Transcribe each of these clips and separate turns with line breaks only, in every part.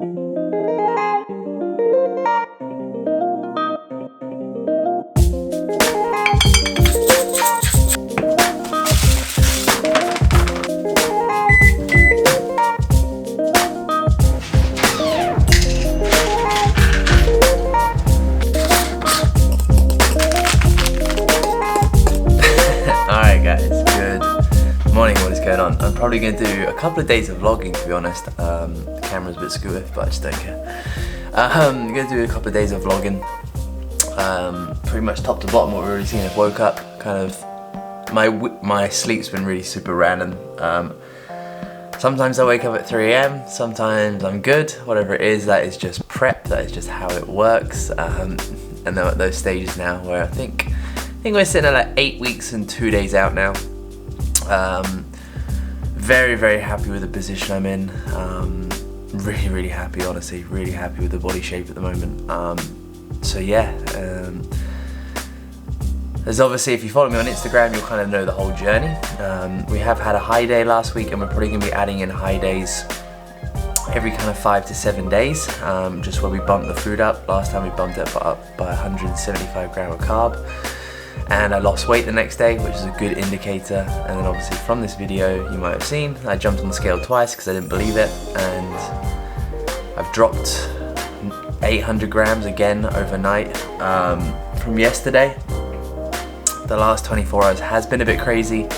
I'm probably going to do a couple of days of vlogging, to be honest. The camera's a bit screwy, but I just don't care. I'm going to do a couple of days of vlogging. Pretty much top to bottom what we've already seen. I've woke up, kind of, my sleep's been really super random. Sometimes I wake up at 3 AM, sometimes I'm good. Whatever it is, that is just prep, that is just how it works. And I'm at those stages now where I think we're sitting at like 8 weeks and 2 days out now. Very, very happy with the position I'm in. Really, really happy, honestly. Really happy with the body shape at the moment. So yeah, there's obviously, if you follow me on Instagram, you'll kind of know the whole journey. We have had a high day last week, and we're probably gonna be adding in high days every kind of 5 to 7 days, just where we bump the food up. Last time we bumped it up by 175 grams of carb. And I lost weight the next day, which is a good indicator. And then obviously from this video, you might have seen, I jumped on the scale twice because I didn't believe it. And I've dropped 800 grams again overnight from yesterday. The last 24 hours has been a bit crazy.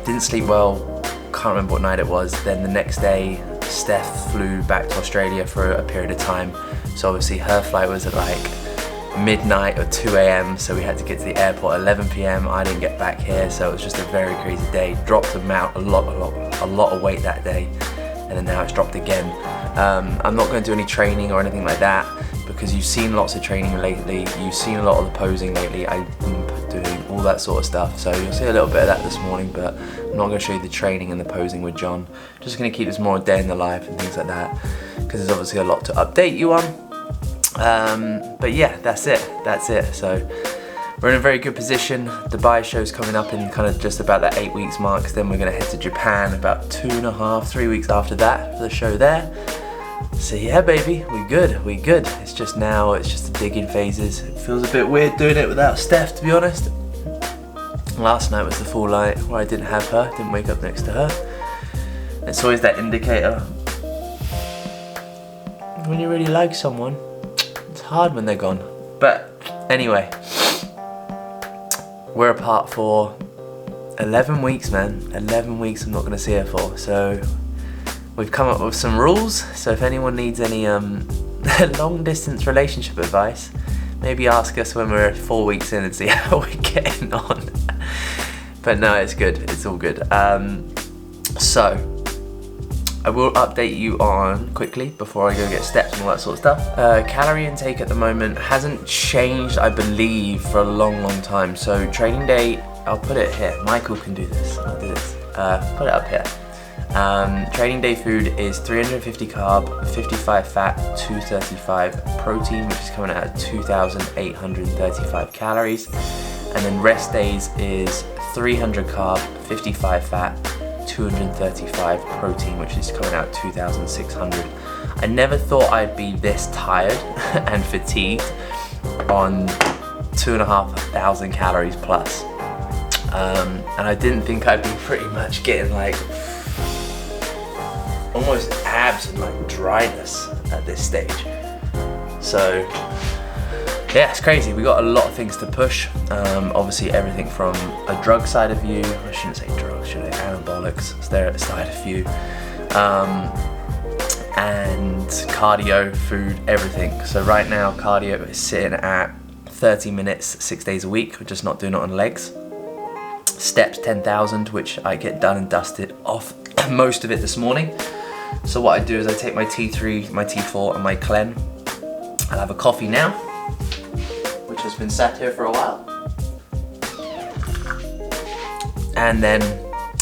Didn't sleep well, can't remember what night it was. Then the next day, Steph flew back to Australia for a period of time. So obviously her flight was at like midnight or 2 AM, so we had to get to the airport at 11 PM. I didn't get back here, so it was just a very crazy day. Dropped a lot of weight that day, and then now it's dropped again. I'm not going to do any training or anything like that, because you've seen lots of training lately, you've seen a lot of the posing lately. I'm doing all that sort of stuff, so you'll see a little bit of that this morning, but I'm not going to show you the training and the posing with John. Just going to keep this more a day in the life and things like that, because there's obviously a lot to update you on. But yeah, that's it. So we're in a very good position. Dubai show's coming up in kind of just about that 8 weeks marks. Then we're gonna head to Japan about 2.5, 3 weeks after that for the show there. So yeah, baby, we good. It's just the digging phases. It feels a bit weird doing it without Steph, to be honest. Last night was the full night where I didn't have her, didn't wake up next to her. It's always that indicator when you really like someone. Hard when they're gone. But anyway, we're apart for 11 weeks, man. 11 weeks I'm not going to see her for. So we've come up with some rules. So if anyone needs any long distance relationship advice, maybe ask us when we're 4 weeks in and see how we're getting on. But no, it's good. It's all good. So I will update you on quickly before I go get steps and all that sort of stuff. Calorie intake at the moment hasn't changed, I believe, for a long time. So training day, I'll put it here. Michael can do this. I'll do this. Put it up here. Training day food is 350 carb, 55 fat, 235 protein, which is coming out at 2,835 calories. And then rest days is 300 carb, 55 fat, 235 protein, which is coming out 2,600. I never thought I'd be this tired and fatigued on 2,500 calories plus. And I didn't think I'd be pretty much getting like almost abs and like dryness at this stage. So yeah, it's crazy. We got a lot of things to push. Obviously everything from a drug side of view, I shouldn't say drugs, should I? Anabolics, so they're at the side of view. And cardio, food, everything. So right now cardio is sitting at 30 minutes, 6 days a week. We're just not doing it on legs. Steps 10,000, which I get done and dusted off most of it this morning. So what I do is I take my T3, my T4 and my Clen. I'll have a coffee now, which has been sat here for a while. And then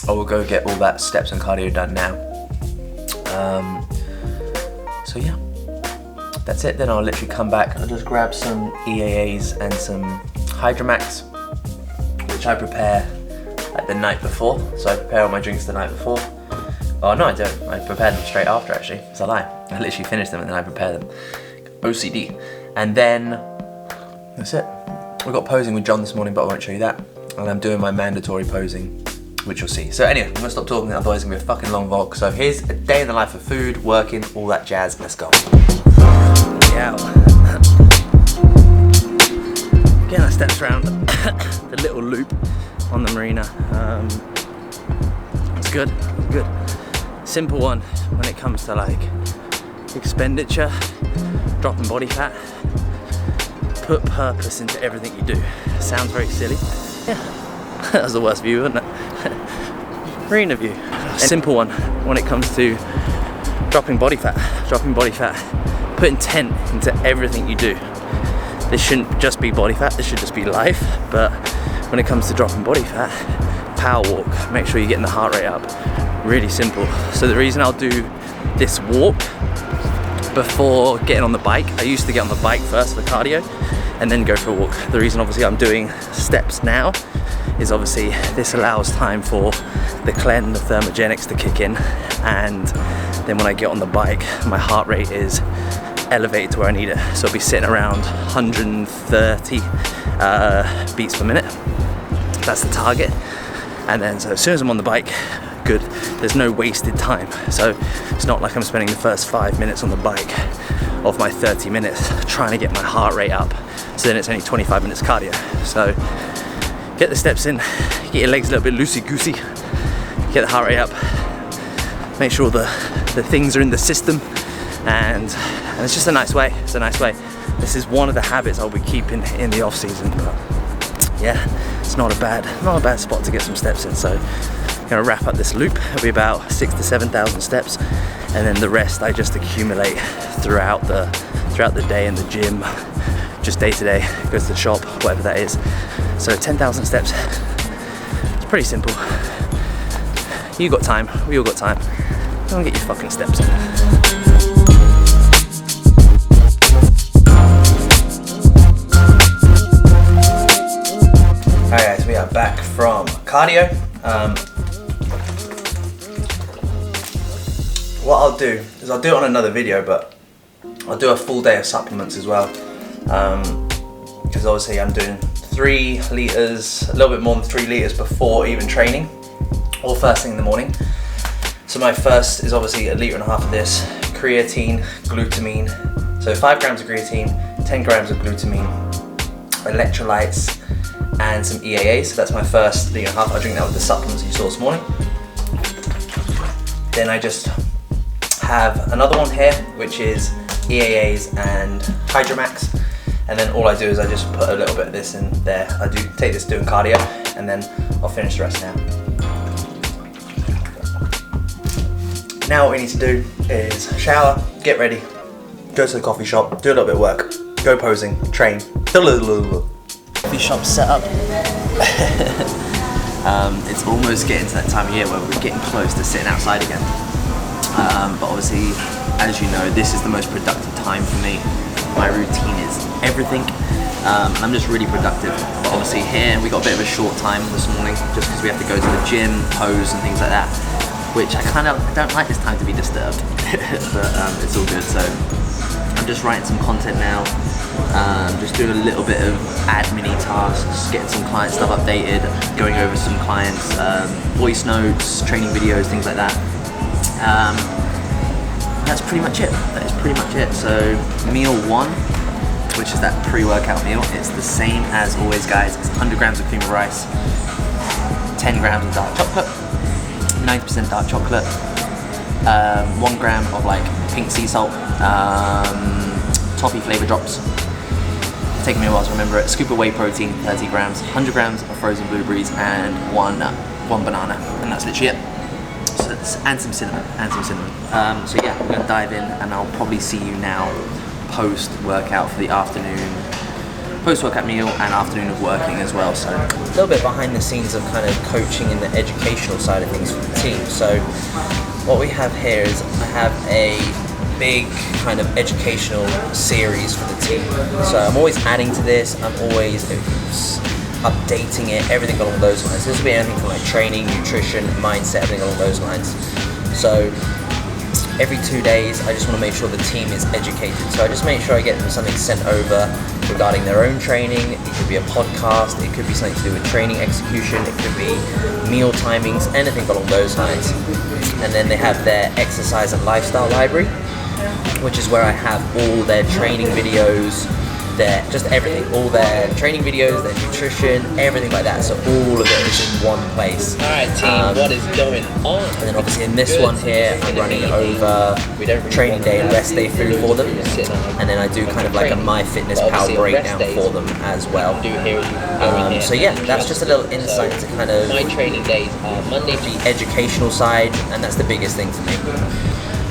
I will go get all that steps and cardio done now. So yeah, that's it. Then I'll literally come back. I'll just grab some EAAs and some Hydromax, which I prepare like the night before. So I prepare all my drinks the night before. Oh no, I don't. I prepare them straight after actually. It's a lie. I literally finish them and then I prepare them. OCD. And then, that's it. We got posing with John this morning, but I won't show you that. And I'm doing my mandatory posing, which you'll see. So anyway, I'm gonna stop talking, otherwise it's gonna be a fucking long vlog. So here's a day in the life of food, working, all that jazz. Let's go. Yeah. Getting our steps around the little loop on the marina. It's good, good. Simple one when it comes to like expenditure, dropping body fat. Put purpose into everything you do. Sounds very silly. Yeah, that was the worst view, wasn't it? Marina view. Simple one when it comes to dropping body fat. Put intent into everything you do. This shouldn't just be body fat, this should just be life. But when it comes to dropping body fat, power walk, make sure you're getting the heart rate up. Really simple. So the reason I'll do this walk before getting on the bike, I used to get on the bike first for cardio and then go for a walk. The reason obviously I'm doing steps now is obviously this allows time for the cleanse, the thermogenics to kick in, and then when I get on the bike, my heart rate is elevated to where I need it. So I'll be sitting around 130 beats per minute. That's the target. And then so as soon as I'm on the bike, good, there's no wasted time. So it's not like I'm spending the first 5 minutes on the bike of my 30 minutes trying to get my heart rate up. So then it's only 25 minutes cardio. So get the steps in, get your legs a little bit loosey-goosey, get the heart rate up, make sure the things are in the system, and it's just a nice way. It's a nice way. This is one of the habits I'll be keeping in the off season. But yeah, it's not a bad spot to get some steps in. So I'm gonna wrap up this loop. It'll be about 6,000 to 7,000 steps, and then the rest I just accumulate throughout the day in the gym, just day to day, go to the shop, whatever that is. So 10,000 steps. It's pretty simple. You got time, we all got time. Go and get your fucking steps in. Alright guys, we are back from cardio. What I'll do is I'll do it on another video, but I'll do a full day of supplements as well. Because obviously I'm doing 3 litres, a little bit more than 3 litres before even training, or first thing in the morning. So my first is obviously 1.5 litres of this, creatine, glutamine. So 5 grams of creatine, 10 grams of glutamine, electrolytes, and some EAA. So that's my first 1.5 litres. I'll drink that with the supplements you saw this morning. Then I just have another one here, which is EAAs and Hydromax. And then all I do is I just put a little bit of this in there. I do take this doing cardio, and then I'll finish the rest now. Now what we need to do is shower, get ready, go to the coffee shop, do a little bit of work, go posing, train. Coffee shop set up. It's almost getting to that time of year where we're getting close to sitting outside again. But obviously, as you know, this is the most productive time for me. My routine is everything, and I'm just really productive. But obviously here, we got a bit of a short time this morning, just because we have to go to the gym, pose and things like that, which I don't like this time to be disturbed, but it's all good. So I'm just writing some content now, just doing a little bit of admin-y tasks, getting some client stuff updated, going over some clients' voice notes, training videos, things like that. That's pretty much it. That is pretty much it. So meal 1, which is that pre-workout meal, it's the same as always, guys. It's 100 grams of cream of rice, 10 grams of dark chocolate, 90% dark chocolate, 1 gram of like pink sea salt, toffee flavor drops. It's taking me a while to remember it. Scoop of whey protein, 30 grams, 100 grams of frozen blueberries, and one banana, and that's literally it. So and some cinnamon, so yeah, we're gonna dive in, and I'll probably see you now post-workout for the afternoon, post-workout meal and afternoon of working as well. So a little bit behind the scenes of kind of coaching in the educational side of things for the team. So what we have here is I have a big kind of educational series for the team. So I'm always adding to this, I'm always updating it, everything along those lines. This will be anything from like training, nutrition, mindset, everything along those lines. So every 2 days, I just want to make sure the team is educated. So I just make sure I get them something sent over regarding their own training. It could be a podcast, it could be something to do with training execution, it could be meal timings, anything along those lines. And then they have their exercise and lifestyle library, which is where I have all their training videos, just everything, all their training videos, their nutrition, everything like that. So all of it is in one place.
Alright team, what is going on?
And then obviously in this one here, I'm running over training day and rest day food for them. And then I do kind of like a MyFitnessPal breakdown for them as well. So yeah, that's just a little insight to kind of
my training days are Monday to
the educational side, and that's the biggest thing for me.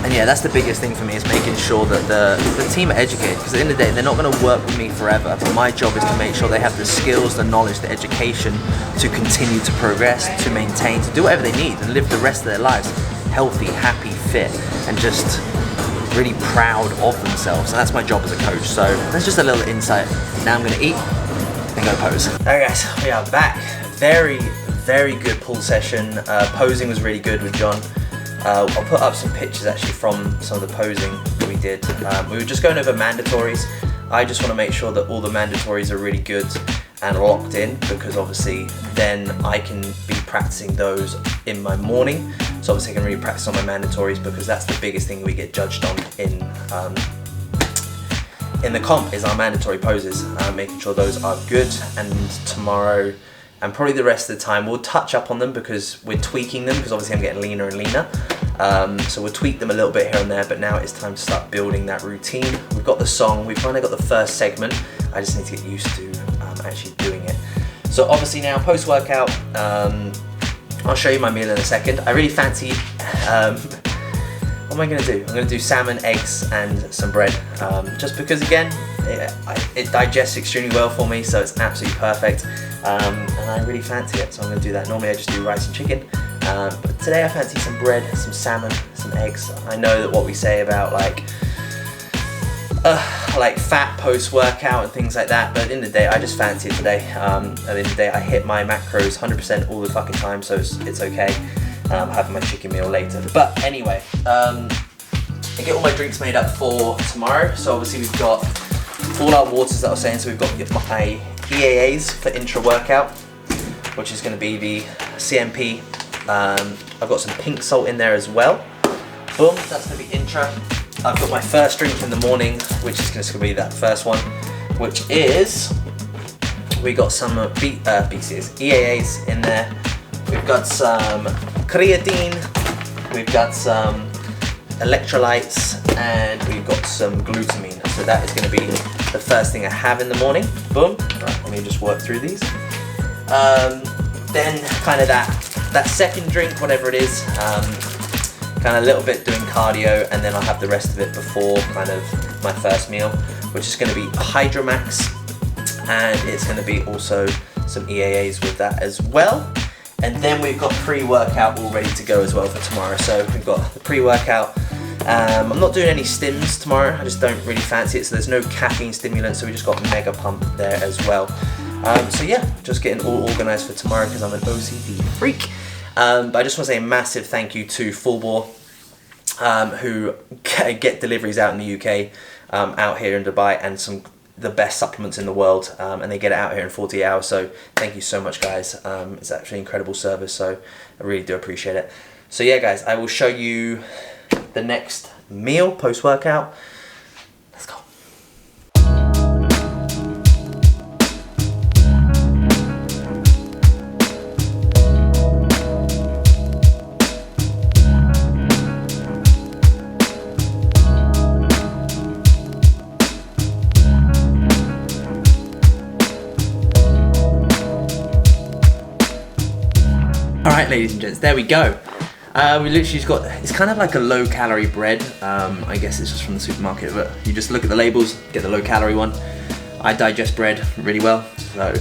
And yeah, that's the biggest thing for me, is making sure that the team are educated, because at the end of the day, they're not going to work with me forever, but my job is to make sure they have the skills, the knowledge, the education to continue to progress, to maintain, to do whatever they need and live the rest of their lives healthy, happy, fit, and just really proud of themselves. And that's my job as a coach. So that's just a little insight. Now I'm going to eat and go pose. Alright guys, we are back. Very, very good pull session. Posing was really good with John. I'll put up some pictures actually from some of the posing that we did. We were just going over mandatories. I just want to make sure that all the mandatories are really good and locked in, because obviously then I can be practicing those in my morning. So obviously I can really practice on my mandatories, because that's the biggest thing we get judged on in the comp, is our mandatory poses, making sure those are good. And tomorrow, and probably the rest of the time, we'll touch up on them because we're tweaking them, because obviously I'm getting leaner and leaner. So we'll tweak them a little bit here and there, but now it's time to start building that routine. We've got the song, we've finally got the first segment. I just need to get used to actually doing it. So obviously now post-workout, I'll show you my meal in a second. I really fancy, what am I gonna do? I'm gonna do salmon, eggs, and some bread. Just because again, it digests extremely well for me, so it's absolutely perfect. And I really fancy it, so I'm gonna do that. Normally I just do rice and chicken, but today I fancy some bread, some salmon, some eggs. I know that what we say about like fat post-workout and things like that, but at the end of the day, I just fancy it today. At the end of the day, I hit my macros 100% all the fucking time, so it's okay. I'm having my chicken meal later. But anyway, I get all my drinks made up for tomorrow. So obviously we've got all our waters that I was saying. So we've got my EAAs for intra-workout, which is going to be the CMP. I've got some pink salt in there as well. Boom, that's going to be intra. I've got my first drink in the morning, which is going to be that first one, which is, we got some BCAs, EAAs in there. We've got some creatine, we've got some electrolytes, and we've got some glutamine. So that is going to be the first thing I have in the morning. Boom. Right, let me just work through these. Then kind of that second drink, whatever it is, kind of a little bit doing cardio, and then I'll have the rest of it before kind of my first meal, which is going to be Hydromax, and it's going to be also some EAAs with that as well. And then we've got pre-workout all ready to go as well for tomorrow. So we've got the pre-workout. I'm not doing any stims tomorrow, I just don't really fancy it, so there's no caffeine stimulant, so we just got Mega Pump there as well. So yeah, just getting all organised for tomorrow because I'm an OCD freak. But I just want to say a massive thank you to Full Bore, who get deliveries out in the UK, out here in Dubai, and the best supplements in the world, and they get it out here in 48 hours. So thank you so much, guys. It's actually incredible service, so I really do appreciate it. So yeah, guys, I will show you the next meal post-workout. Let's go. Alright, ladies and gents, there we go. We literally just got, it's kind of like a low calorie bread. I guess it's just from the supermarket, but you just look at the labels, get the low calorie one. I digest bread really well, so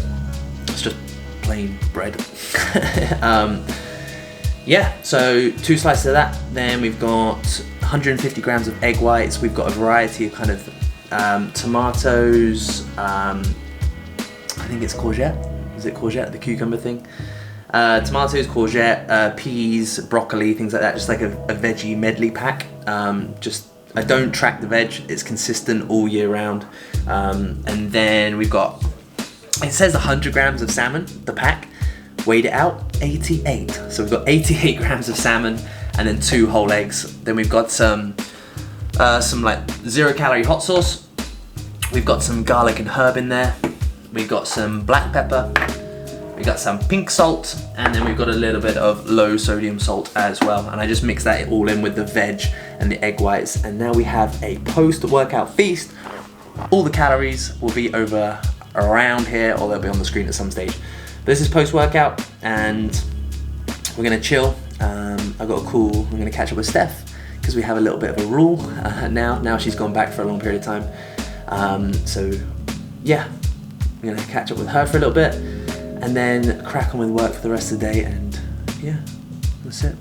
it's just plain bread. Yeah, so 2 slices of that. Then we've got 150 grams of egg whites. We've got a variety of kind of tomatoes. I think it's courgette. Is it courgette, the cucumber thing? Tomatoes, courgette, peas, broccoli, things like that. Just like a veggie medley pack. I don't track the veg. It's consistent all year round. And then we've got, it says 100 grams of salmon, the pack. Weighed it out, 88. So we've got 88 grams of salmon and then 2 whole eggs. Then we've got some like 0-calorie hot sauce. We've got some garlic and herb in there. We've got some black pepper. We've got some pink salt, and then we've got a little bit of low sodium salt as well. And I just mix that all in with the veg and the egg whites. And now we have a post-workout feast. All the calories will be over around here, or they'll be on the screen at some stage. This is post-workout, and we're gonna chill. I'm gonna catch up with Steph, because we have a little bit of a rule now. Now she's gone back for a long period of time. So yeah, I'm gonna catch up with her for a little bit, and then crack on with work for the rest of the day, and yeah, that's it.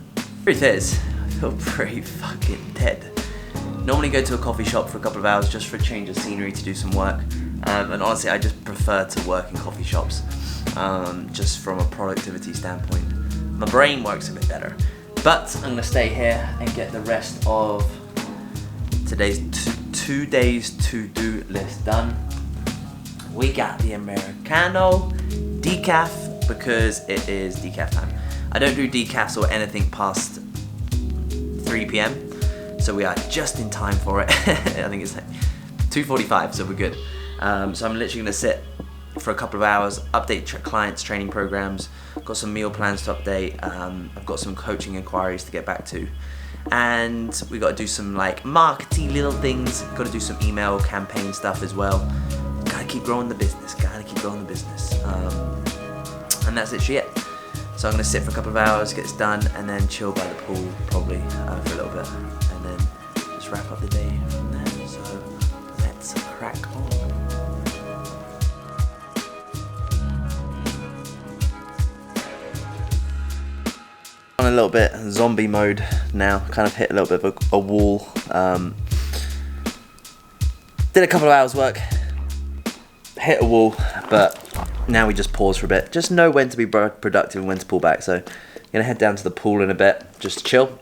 Truth is, I feel pretty fucking dead. Normally go to a coffee shop for a couple of hours just for a change of scenery to do some work, and honestly I just prefer to work in coffee shops, just from a productivity standpoint. My brain works a bit better, but I'm gonna stay here and get the rest of today's 2 days to-do list done. We got the Americano decaf, because it is decaf time. I don't do decafs or anything past 3 p.m. So we are just in time for it. I think it's like 2:45, so we're good. So I'm literally gonna sit for a couple of hours, update clients' training programs, got some meal plans to update, I've got some coaching inquiries to get back to, and we got to do some like marketing little things, got to do some email campaign stuff as well. Gotta keep growing the business, and that's literally it. So I'm gonna sit for a couple of hours, get this done, and then chill by the pool probably for a little bit, and then just wrap up the day from there. So let's crack on. On a little bit zombie mode now, kind of hit a little bit of a wall. Did a couple of hours work, hit a wall, but now we just pause for a bit. Just know when to be productive and when to pull back. So I'm gonna head down to the pool in a bit, just to chill.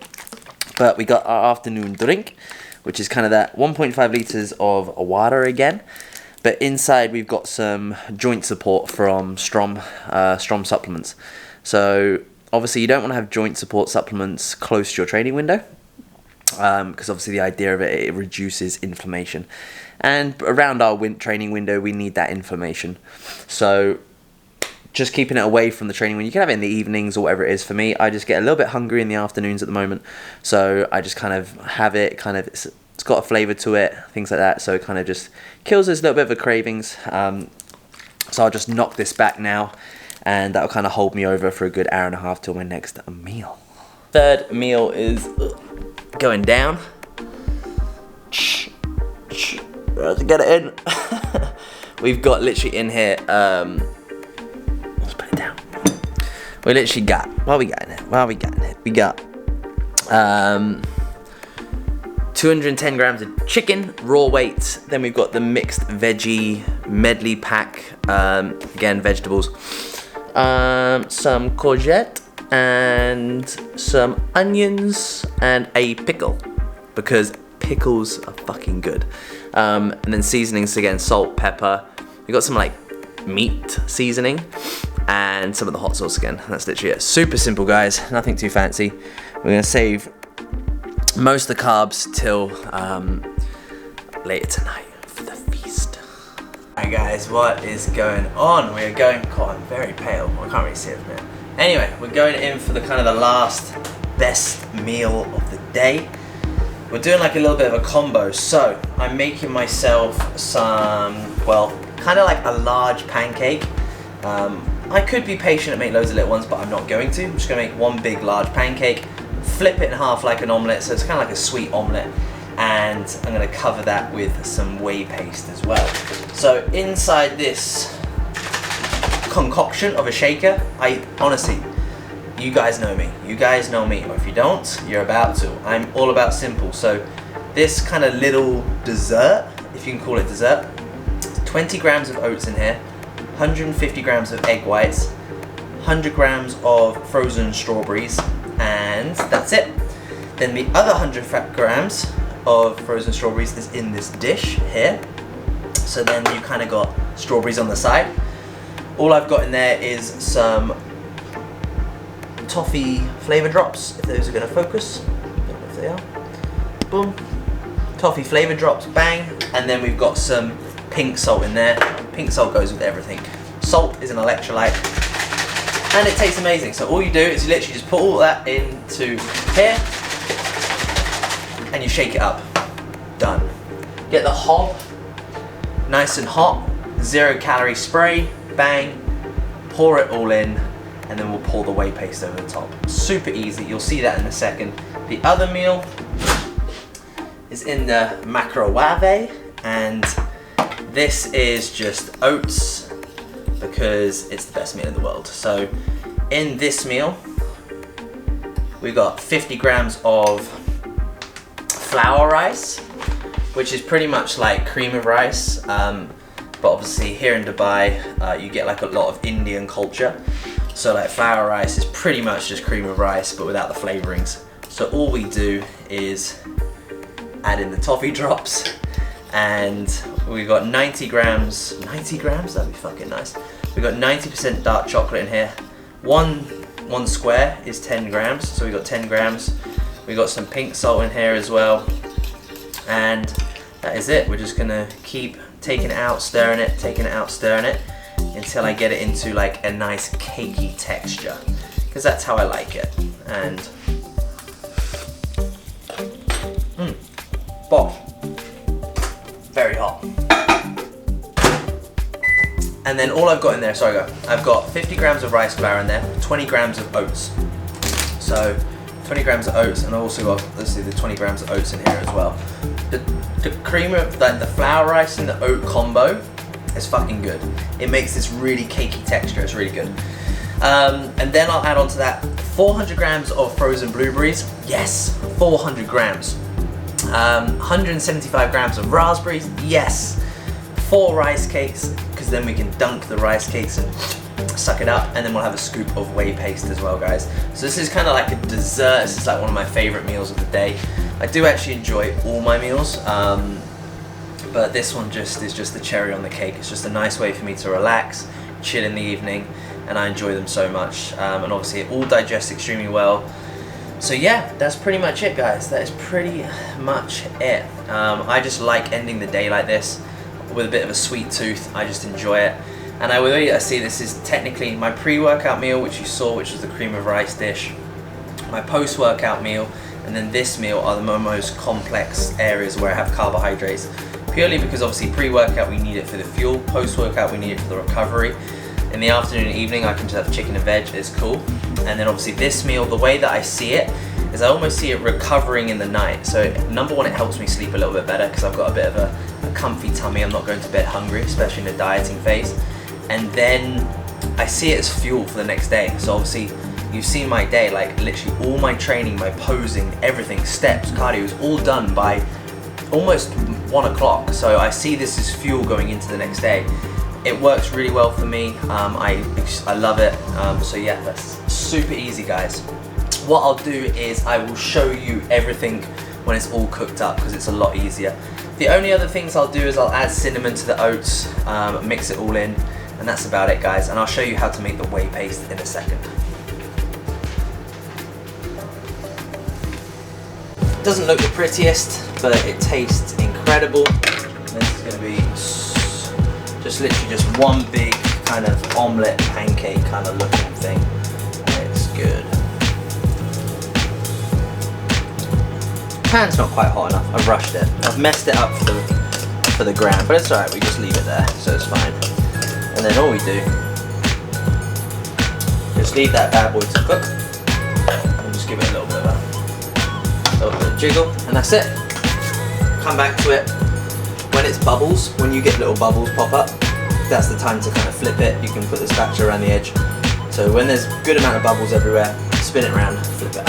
But we got our afternoon drink, which is kind of that 1.5 litres of water again. But inside we've got some joint support from Strom supplements. So obviously you don't want to have joint support supplements close to your training window, because obviously the idea of it reduces inflammation. And around our training window, we need that inflammation. So just keeping it away from the training window. You can have it in the evenings or whatever it is. For me, I just get a little bit hungry in the afternoons at the moment. So I just kind of have it, it's got a flavour to it, things like that. So it kind of just kills this little bit of the cravings. So I'll just knock this back now, and that'll kind of hold me over for a good hour and a half till my next meal. Third meal is going down. To get it in. We've got literally in here, let's put it down. We literally got, what we got in it? We got 210 grams of chicken, raw weight. Then we've got the mixed veggie medley pack, again, vegetables. Some courgette and some onions and a pickle, because pickles are fucking good. And then seasonings, again, salt, pepper. We got some like meat seasoning and some of the hot sauce again. That's literally it. Super simple, guys. Nothing too fancy. We're gonna save most of the carbs till later tonight for the feast. Alright guys, what is going on? We are going, God, I'm very pale. I can't really see it from here. Anyway, we're going in for the kind of the last best meal of the day. We're doing like a little bit of a combo. So I'm making myself some, well, kind of like a large pancake. I could be patient and make loads of little ones, but I'm not going to. I'm just gonna make one big large pancake, flip it in half like an omelette, so it's kind of like a sweet omelette, and I'm gonna cover that with some whey paste as well. So inside this concoction of a shaker, I honestly, you guys know me. You guys know me, or if you don't, you're about to. I'm all about simple. So this kind of little dessert, if you can call it dessert, 20 grams of oats in here, 150 grams of egg whites, 100 grams of frozen strawberries, and that's it. Then the other 100 grams of frozen strawberries is in this dish here. So then you kind of got strawberries on the side. All I've got in there is some toffee flavor drops, if those are going to focus. Don't know if they are. Boom. Toffee flavor drops, bang. And then we've got some pink salt in there. Pink salt goes with everything. Salt is an electrolyte and it tastes amazing. So all you do is you literally just put all that into here and you shake it up. Done. Get the hob nice and hot, 0 calorie spray, bang, pour it all in, and then we'll pour the whey paste over the top. Super easy, you'll see that in a second. The other meal is in the microwave, and this is just oats because it's the best meal in the world. So in this meal, we've got 50 grams of flour rice, which is pretty much like cream of rice, but obviously here in Dubai, you get like a lot of Indian culture. So like flour rice is pretty much just cream of rice, but without the flavorings. So all we do is add in the toffee drops, and we got 90 grams, that'd be fucking nice. We got 90% dark chocolate in here. One square is 10 grams, so we got 10 grams. We got some pink salt in here as well. And that is it. We're just gonna keep taking it out, stirring it, taking it out, stirring it, until I get it into like a nice cakey texture, because that's how I like it. And bosh, very hot. And then all I've got in there, I've got 50 grams of rice flour in there, 20 grams of oats. So 20 grams of oats, and I also got, let's see, the 20 grams of oats in here as well. The cream of the flour rice and the oat combo is fucking good. It makes this really cakey texture, it's really good. And then I'll add on to that 400 grams of frozen blueberries. Yes, 400 grams. 175 grams of raspberries. Yes. 4 rice cakes, because then we can dunk the rice cakes and suck it up, and then we'll have a scoop of whey paste as well, guys. So this is kind of like a dessert. This is like one of my favorite meals of the day. I do actually enjoy all my meals, but this one is just the cherry on the cake. It's just a nice way for me to relax, chill in the evening, and I enjoy them so much. And obviously it all digests extremely well. So yeah, that's pretty much it, guys. That is pretty much it. I just like ending the day like this with a bit of a sweet tooth. I just enjoy it. And I see this is technically my pre-workout meal, which you saw, which was the cream of rice dish, my post-workout meal, and then this meal are the most complex areas where I have carbohydrates. Purely because obviously pre-workout we need it for the fuel, post-workout we need it for the recovery. In the afternoon and evening I can just have chicken and veg, it's cool. And then obviously this meal, the way that I see it, is I almost see it recovering in the night. So number one, it helps me sleep a little bit better because I've got a bit of a comfy tummy. I'm not going to bed hungry, especially in the dieting phase. And then I see it as fuel for the next day. So obviously you've seen my day, like literally all my training, my posing, everything, steps, cardio is all done by almost 1 o'clock. So I see this as fuel going into the next day. It works really well for me. I love it. So yeah, that's super easy, guys. What I'll do is I will show you everything when it's all cooked up, because it's a lot easier. The only other things I'll do is I'll add cinnamon to the oats, mix it all in, and that's about it, guys. And I'll show you how to make the whey paste in a second. It doesn't look the prettiest, but it tastes incredible. This is going to be just literally just one big kind of omelette pancake kind of looking thing. It's good. Pan's not quite hot enough. I've rushed it. I've messed it up for the gram, but it's alright. We just leave it there, so it's fine. And then all we do, just leave that bad boy to cook, and just give it a little bit of jiggle, and that's it. Come back to it when it's bubbles. When you get little bubbles pop up, that's the time to kind of flip it. You can put the spatula around the edge. So when there's a good amount of bubbles everywhere, spin it around, flip it up.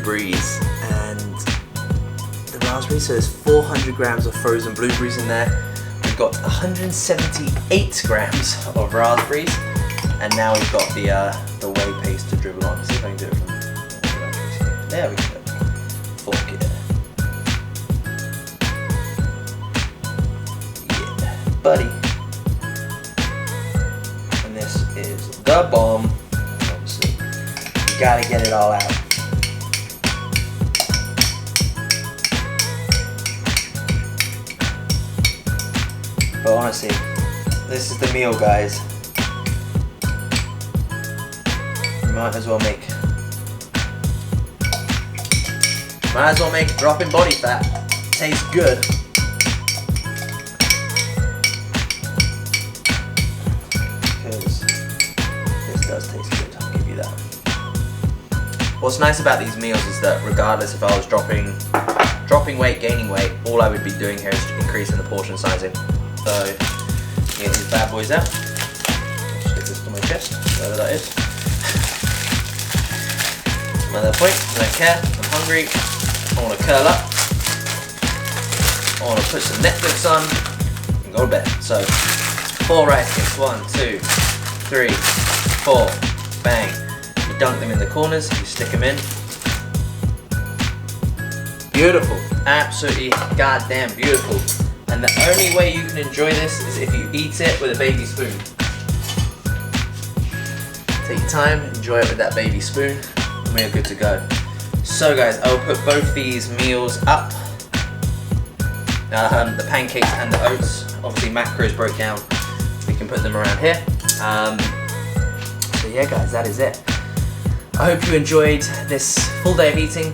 blueberries and the raspberries. So there's 400 grams of frozen blueberries in there. We've got 178 grams of raspberries, and now we've got the whey paste to dribble on. See if I can do it from there. We go. Fork it. Yeah, buddy. And this is the bomb. Obviously, you gotta get it all out. But honestly, this is the meal, guys. You might as well make a drop in body fat. Tastes good. Because this does taste good, I'll give you that. What's nice about these meals is that regardless if I was dropping weight, gaining weight, all I would be doing here is increasing the portion sizing. So, get these bad boys out. Stick this to my chest, whatever that is. Another point, I don't care, I'm hungry. I want to curl up. I want to put some Netflix on and go to bed. So, 4 rice cakes, 1, 2, 3, 4, bang. You dunk them in the corners, you stick them in. Beautiful, absolutely goddamn beautiful. And the only way you can enjoy this is if you eat it with a baby spoon. Take your time, enjoy it with that baby spoon, and we are good to go. So guys, I will put both these meals up. The pancakes and the oats. Obviously macros broke down. We can put them around here. So yeah guys, that is it. I hope you enjoyed this full day of eating.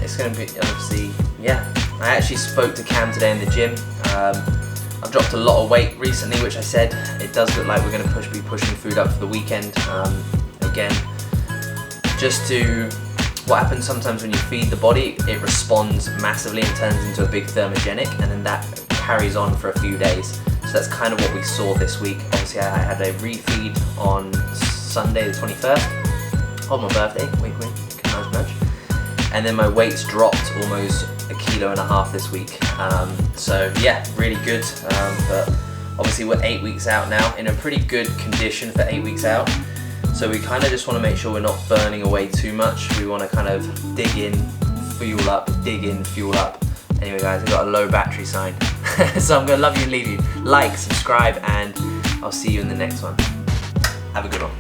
It's going to be, obviously, yeah. I actually spoke to Cam today in the gym. I've dropped a lot of weight recently, which I said it does look like we're going to be pushing food up for the weekend. Again, just to, what happens sometimes when you feed the body, it responds massively and turns into a big thermogenic, and then that carries on for a few days. So that's kind of what we saw this week. Obviously I had a refeed on Sunday the 21st, on my birthday, wink wink, nice nudge. And then my weight's dropped almost 1.5 kilos this week. So yeah, really good. But obviously we're 8 weeks out now, in a pretty good condition for 8 weeks out. So we kind of just want to make sure we're not burning away too much. We want to kind of dig in, fuel up, dig in, fuel up. Anyway guys, I've got a low battery sign. So I'm going to love you and leave you. Like, subscribe, and I'll see you in the next one. Have a good one.